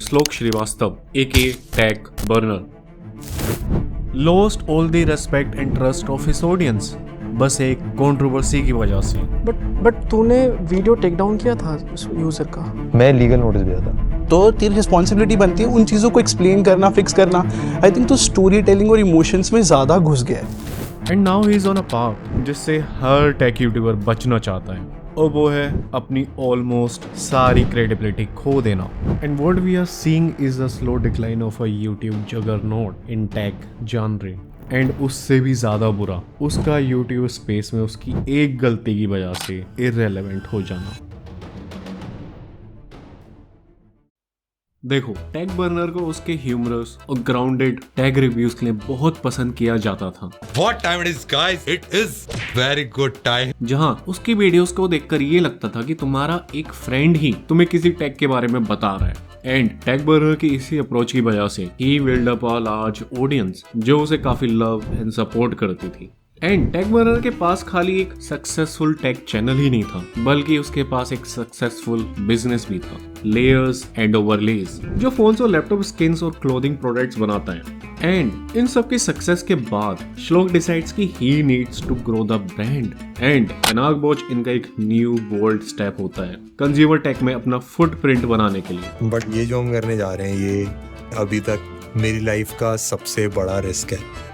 श्लोक Srivastava aka Tech Burner lost all the respect and trust of his audience बस एक controversy की वजह से। बट तूने वीडियो टेक डाउन किया था यूजर का। मैं लीगल नोटिस दिया था। तो तेरी रिस्पॉन्सिबिलिटी बनती है उन चीज़ों को एक्सप्लेन करना, फिक्स करना। आई थिंक तो स्टोरी टेलिंग और इमोशंस में ज़्यादा घुस गया है। And now he is on a path जिससे हर टेक यूट्यूबर बचना चाहता है, और वो है अपनी ऑलमोस्ट सारी क्रेडिबिलिटी खो देना। And what we are seeing is a slow decline of a YouTube juggernaut in tech genre. And उससे भी ज़्यादा बुरा उसका यूट्यूब स्पेस में उसकी एक गलती की वजह से इररिलेवेंट हो जाना। देखो, टैग बर्नर को उसके ह्यूमरस और ग्राउंडेड टैग रिव्यूज के लिए बहुत पसंद किया जाता था। What time it is, guys? It is very good time. जहां उसकी वीडियोस को देखकर ये लगता था कि तुम्हारा एक फ्रेंड ही तुम्हें किसी टैग के बारे में बता रहा है। एंड टैग बर्नर की इसी अप्रोच की वजह से ही build up a large audience जो उसे काफी लव एंड सपोर्ट करती थी। एंड टैग बर्नर के पास खाली एक सक्सेसफुल टेक चैनल ही नहीं था, बल्कि उसके पास एक सक्सेसफुल बिजनेस भी था, लेयर्स एंड ओवरलेज, जो फोन्स और लैपटॉप स्किन्स और क्लोथिंग प्रोडक्ट्स बनाता है। एंड इन सब की सक्सेस के बाद श्लोक डिसाइड्स कि he needs to grow the brand. And Enaarg बोच इनका एक न्यू बोल्ड स्टेप होता है कंज्यूमर टेक में अपना फुटप्रिंट बनाने के लिए। बट ये जो हम करने जा रहे हैं, ये अभी तक मेरी लाइफ का सबसे बड़ा रिस्क है।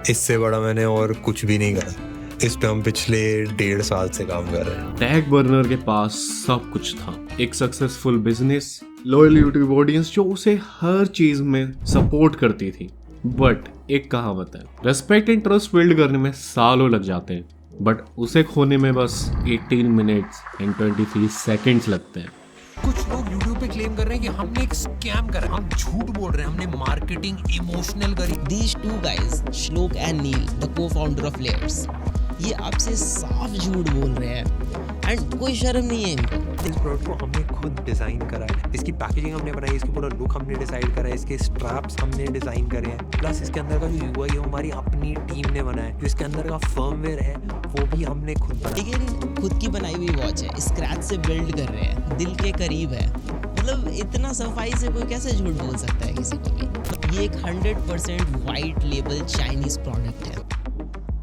इससे बड़ा मैंने और कुछ भी नहीं करा। इस पे हम पिछले 1.5 साल से काम कर रहे हैं। टैग बर्नर के पास सब कुछ था, एक successful business, loyal YouTube audience जो उसे हर चीज में सपोर्ट करती थी। बट एक कहावत है, रेस्पेक्ट एंड ट्रस्ट बिल्ड करने में सालों लग जाते हैं, बट उसे खोने में बस 18 मिनट्स एंड 23 सेकेंड्स लगते हैं। कुछ लोग YouTube पे क्लेम कर रहे हैं कि हमने एक स्कैम करा, हम झूठ बोल रहे हैं, हमने मार्केटिंग इमोशनल करी। These two guys, Shlok and Neil, the co-founder of Layers, ये आपसे साफ झूठ बोल रहे हैं एंड कोई शर्म नहीं है इनको। इस प्रोडक्ट को हमने खुद डिज़ाइन करा है, इसकी पैकेजिंग हमने बनाई, इसकी पूरा लुक हमने डिसाइड करा है, इसके स्ट्रैप्स हमने डिज़ाइन करे हैं, प्लस इसके अंदर का जो UI है हमारी अपनी टीम ने बनाया है, जो इसके अंदर का फर्मवेयर है वो भी हमने खुद बनाया। लेकिन खुद की बनाई हुई वॉच है, स्क्रैच से बिल्ड कर रहे हैं, दिल के करीब है। मतलब इतना सफाई से कोई कैसे झूठ बोल सकता है किसी को भी। ये एक 100% वाइट लेबल चाइनीज प्रोडक्ट है।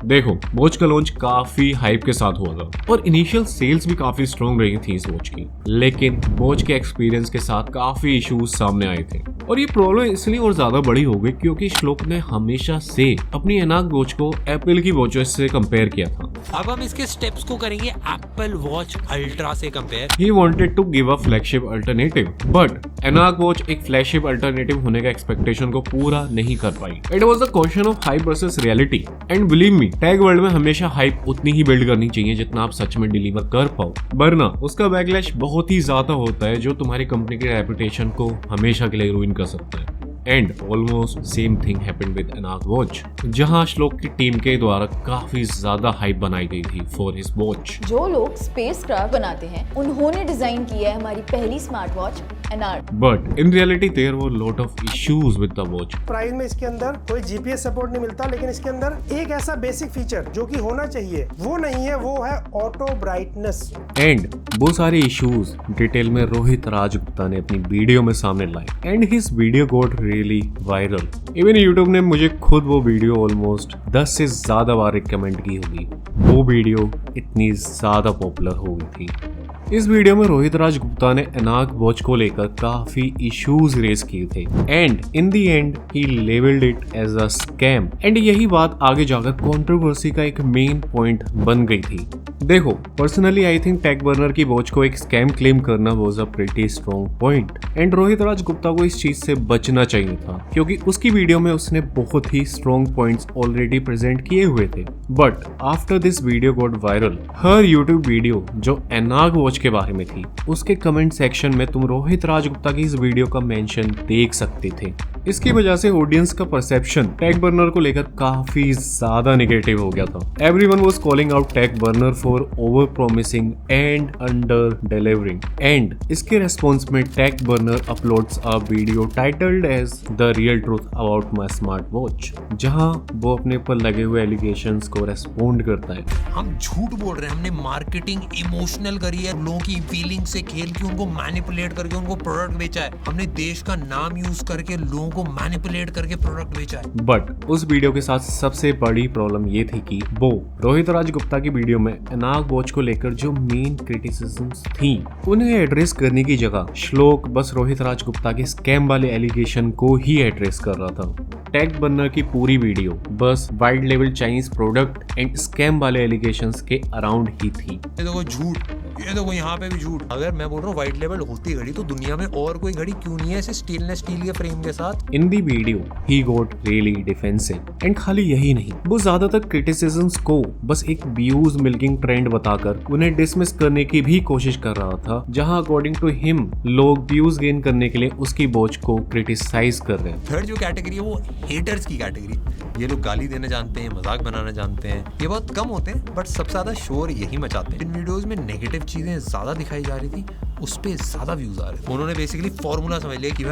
देखो, वॉच का लॉन्च काफी हाइप के साथ हुआ था और इनिशियल सेल्स भी काफी स्ट्रॉन्ग रही थी इस वॉच की, लेकिन वॉच के एक्सपीरियंस के साथ काफी इश्यूज सामने आए थे। और ये प्रॉब्लम इसलिए और ज्यादा बड़ी हो गई क्योंकि श्लोक ने हमेशा से अपनी एनाग वॉच को एप्पल की वॉच से कंपेयर किया था। अब हम इसके स्टेप्स को करेंगे एप्पल वॉच अल्ट्रा से compare. He wanted to give a flagship alternative, but Enaarg watch एक फ्लैगशिप अल्टरनेटिव होने का एक्सपेक्टेशन को पूरा नहीं कर पाई। It was a question of hype versus reality, and believe me, tag world में हमेशा हाइप उतनी ही बिल्ड करनी चाहिए जितना आप सच में डिलीवर कर पाओ, वरना उसका बैकलैश बहुत ही ज्यादा होता है जो तुम्हारी कंपनी की रेपुटेशन को हमेशा के लिए रूइन कर सकता है। And almost same thing happened with Enaarg watch, जहां श्लोक की टीम के द्वारा काफी ज्यादा हाइप बनाई गई थी फॉर हिज वॉच। जो लोग स्पेसक्राफ्ट बनाते हैं उन्होंने डिजाइन किया है हमारी पहली smart watch Enaarg. But in reality there were lot of issues with the watch. Price में इसके अंदर कोई GPS सपोर्ट नहीं मिलता, लेकिन इसके अंदर एक ऐसा बेसिक फीचर जो कि होना चाहिए वो नहीं है, वो है ऑटो ब्राइटनेस। एंड वो सारे इश्यूज डिटेल में रोहित राजगुप्ता ने अपनी वीडियो में सामने लाए and his video got really viral. Even YouTube ने मुझे खुद वो वीडियो ऑलमोस्ट 10 से ज्यादा बार रिकमेंड की होगी, वो वीडियो इतनी ज्यादा पॉपुलर हो गई थी। इस वीडियो में रोहित राजगुप्ता ने एनाग वॉच को लेकर काफी इश्यूज रेज किए थे and in the end he labelled it as a scam. And यही बात आगे जाकर कंट्रोवर्सी का एक मेन पॉइंट बन गई थी। देखो, personally I think tag burner की वॉच को एक स्कैम क्लेम करना was a pretty strong point and Rohit Raj Gupta को इस चीज से बचना चाहिए था क्योंकि उसकी वीडियो में उसने बहुत ही स्ट्रॉन्ग पॉइंट्स ऑलरेडी प्रेजेंट किए हुए थे। But after this video got viral, her YouTube video जो एनाग वॉच के बारे में थी उसके कमेंट सेक्शन में तुम रोहित राजगुप्ता की इस वीडियो का मेंशन देख सकते थे। इसकी वजह से ऑडियंस का परसेप्शन टैग बर्नर को लेकर काफी ज्यादा नेगेटिव हो गया था। Everyone was calling out Tech Burner for over promising and under delivering, and इसके रेस्पॉन्स में Tech Burner uploads a video titled as the real truth about my smart watch, जहां वो अपने पर लगे हुए एलिगेशंस को रेस्पोंड करता है। हम झूठ बोल रहे हैं, हमने मार्केटिंग इमोशनल करी है, लोगों की फीलिंग से खेल के उनको मैनिपुलेट करके उनको प्रोडक्ट बेचा है, हमने देश का नाम यूज करके लोगों को मैनिपुलेट करके प्रोडक्ट बेचा है। बट उस वीडियो के साथ सबसे बड़ी प्रॉब्लम ये थी कि वो रोहित राज गुप्ता की वीडियो में एनाग वॉच को लेकर जो मेन क्रिटिसिज्म्स थी उन्हें एड्रेस करने की जगह श्लोक बस रोहित राज गुप्ता के स्कैम वाले एलिगेशन को ही एड्रेस कर रहा था। टैग बर्नर की पूरी वीडियो बस wide level Chinese product and scam वाले एलिगेशंस के अराउंड ही थी। ये देखो झूठ, ये देखो यहाँ पे भी झूठ। अगर मैं बोल रहा हूँ वाइड लेवल होती घड़ी तो दुनिया में और कोई घड़ी क्यों नहीं है ऐसे स्टेनलेस स्टील के फ्रेम के साथ। In the video he got really defensive, and खाली यही नहीं, वो ज्यादातर क्रिटिसिज्म्स को बस एक व्यूज मिल्किंग ट्रेंड बताकर उन्हें डिसमिस करने की भी कोशिश कर रहा था, जहां अकॉर्डिंग टू हिम लोग व्यूज गेन करने के लिए उसकी वॉच को क्रिटिसाइज कर रहे हैं। थर्ड जो कैटेगरी है वो हेटर्स की कैटेगरी। ये लोग गाली देना जानते हैं, मजाक बनाना जानते हैं, ये बहुत कम होते हैं बट सबसे ज्यादा शोर यही मचाते हैं। इन वीडियोस में नेगेटिव चीजें ज्यादा दिखाई जा रही थी, उस पे ज्यादा व्यूज आ रहे थे। उन्होंने बेसिकली फॉर्मूला समझ लिया कि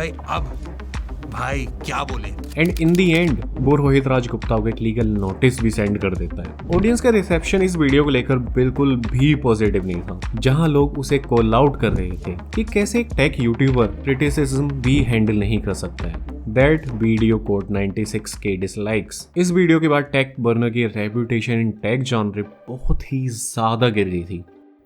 भाई क्या बोले, एंड इन दी एंड वो रोहित राज गुप्ता को एक लीगल नोटिस भी सेंड कर देता है। ऑडियंस का रिसेप्शन इस वीडियो को लेकर बिल्कुल भी पॉजिटिव नहीं था, जहां लोग उसे कॉल आउट कर रहे थे कि कैसे एक टेक यूट्यूबर क्रिटिसिज्म भी हैंडल नहीं कर सकता है। That video code 96K dislikes. इस वीडियो के बाद टैग बर्नर की रेपुटेशन इन टेक जॉनर बहुत ही ज्यादा गिर गई थी।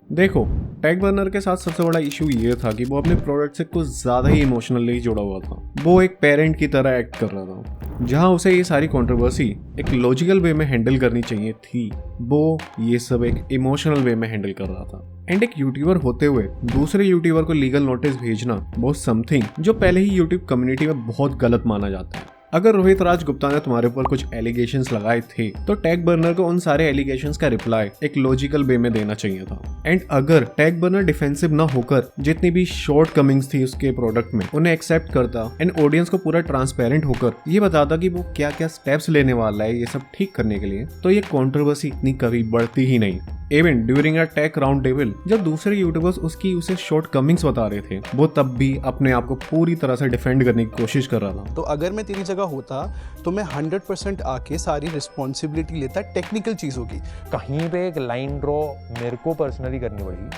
देखो, टैग बर्नर के साथ सबसे बड़ा इशू ये था कि वो अपने प्रोडक्ट से कुछ ज्यादा ही इमोशनली जुड़ा हुआ था। वो एक पेरेंट की तरह एक्ट कर रहा था, जहां उसे ये सारी कंट्रोवर्सी एक लॉजिकल वे में हैंडल करनी चाहिए थी, वो ये सब एक इमोशनल वे में हैंडल कर रहा था। एंड एक यूट्यूबर होते हुए दूसरे यूट्यूबर को लीगल नोटिस भेजना बहुत समथिंग जो पहले ही यूट्यूब कम्युनिटी में बहुत गलत माना जाता है। अगर रोहित राज गुप्ता ने तुम्हारे ऊपर कुछ एलिगेशंस लगाए थे तो टैग बर्नर को उन सारे एलिगेशंस का रिप्लाई एक लॉजिकल वे में देना चाहिए था। एंड अगर टैग बर्नर डिफेंसिव ना होकर जितनी भी शॉर्ट कमिंग्स थी उसके प्रोडक्ट में उन्हें एक्सेप्ट करता एंड ऑडियंस को पूरा ट्रांसपेरेंट होकर ये बताता कि वो क्या क्या स्टेप्स लेने वाला है ये सब ठीक करने के लिए, तो ये कंट्रोवर्सी इतनी कभी बढ़ती ही नहीं। Even during a tech round table जब दूसरे यूट्यूबर्स उसे शॉर्ट कमिंग्स बता रहे थे, वो तब भी अपने आप को पूरी तरह से डिफेंड करने की कोशिश कर रहा था। तो अगर मैं तेरी जगह होता तो मैं 100% आके सारी रिस्पॉन्सिबिलिटी लेता टेक्निकल चीज़ों की। कहीं पे एक लाइन ड्रॉ मेरे को पर्सनली करनी पड़ेगी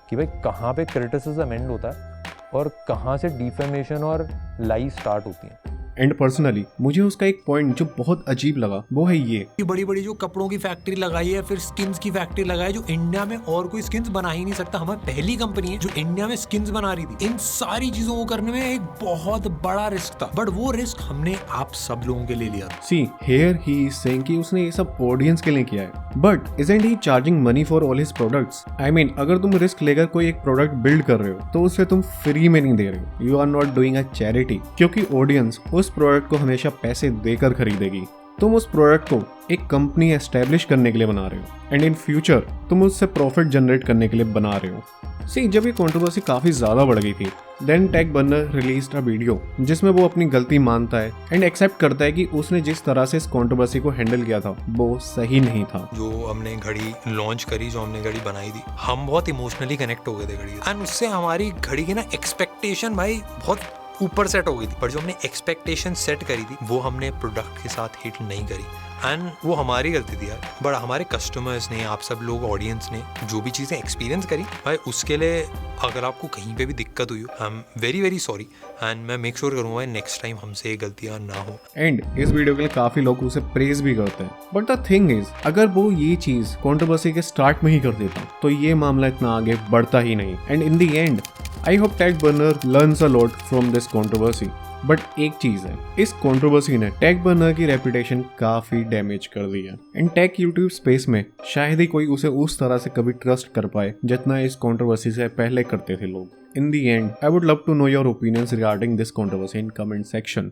कि भाई कहाँ पे क्रिटिसिज्म एंड होता है और कहाँ से डिफेमेशन और लाई स्टार्ट होती है। एंड पर्सनली मुझे उसका एक पॉइंट जो बहुत अजीब लगा वो है ये बड़ी बड़ी जो कपड़ों की फैक्ट्री लगाई है, फिर स्किन्स की फैक्ट्री लगाई है, जो इंडिया में और कोई स्किन्स बना ही नहीं सकता। हमारी पहली कंपनी है जो इंडिया में स्किन्स बना रही थी। इन सारी चीजों को करने में एक बहुत बड़ा रिस्क था, बट वो रिस्क हमने आप सब लोगों के लिए लिया। See here he is saying कि उसने ये सब ऑडियंस के लिए किया है, but isn't he charging money for all his products? I mean अगर तुम रिस्क लेकर कोई एक प्रोडक्ट बिल्ड कर रहे हो तो उसे तुम फ्री में नहीं दे रहे हो। You are not doing a charity, क्योंकि ऑडियंस उस प्रोडक्ट को हमेशा पैसे देकर खरीदेगी। तुम उस प्रोडक्ट को एक कंपनी एस्टेब्लिश करने के लिए बना रहे हो एंड इन फ्यूचर तुम उससे प्रॉफिट जनरेट करने के लिए बना रहे हो। सी जब ये कंट्रोवर्सी काफी ज्यादा बढ़ गई थी, then Tech Burner released a video जिसमें वो अपनी गलती मानता है एंड एक्सेप्ट करता है कि उसने जिस तरह से इस कंट्रोवर्सी को हैंडल किया था वो सही नहीं था। जो हमने घड़ी लॉन्च करी, जो हमने घड़ी बनाई थी, हम बहुत इमोशनली कनेक्ट हो गए थे घड़ी एंड उससे हमारी घड़ी की ना एक्सपेक्टेशन भाई बहुत ऊपर सेट हो गई थी। पर जो हमने एक्सपेक्टेशन सेट करी थी वो हमने प्रोडक्ट के साथ हिट नहीं करी एंड वो हमारी गलती थी यार। बट हमारे कस्टमर्स ने, आप सब लोग ऑडियंस ने जो भी चीज़ें एक्सपीरियंस करी भाई, उसके लिए अगर आपको कहीं पे भी दिक्कत हुई हो, I am very very sorry and मैं मेक श्योर करूँगा नेक्स्ट टाइम हमसे ये गलतियाँ ना हो। एंड इस वीडियो के लिए काफी लोग उसे प्रेज भी करते हैं, बट द थिंग इज अगर वो ये चीज कंट्रोवर्सी के स्टार्ट में ही कर देता तो ये मामला इतना आगे बढ़ता ही नहीं। And in the end I hope tag burner learns a lot from this controversy. But एक चीज है, इस कंट्रोवर्सी ने टैग बर्नर की रेपुटेशन काफी डैमेज कर दी है एंड टैग यूट्यूब स्पेस में शायद ही कोई उसे उस तरह से कभी ट्रस्ट कर पाए जितना इस कंट्रोवर्सी से पहले करते थे लोग। In the end I would love to know your opinions regarding this controversy in comment section.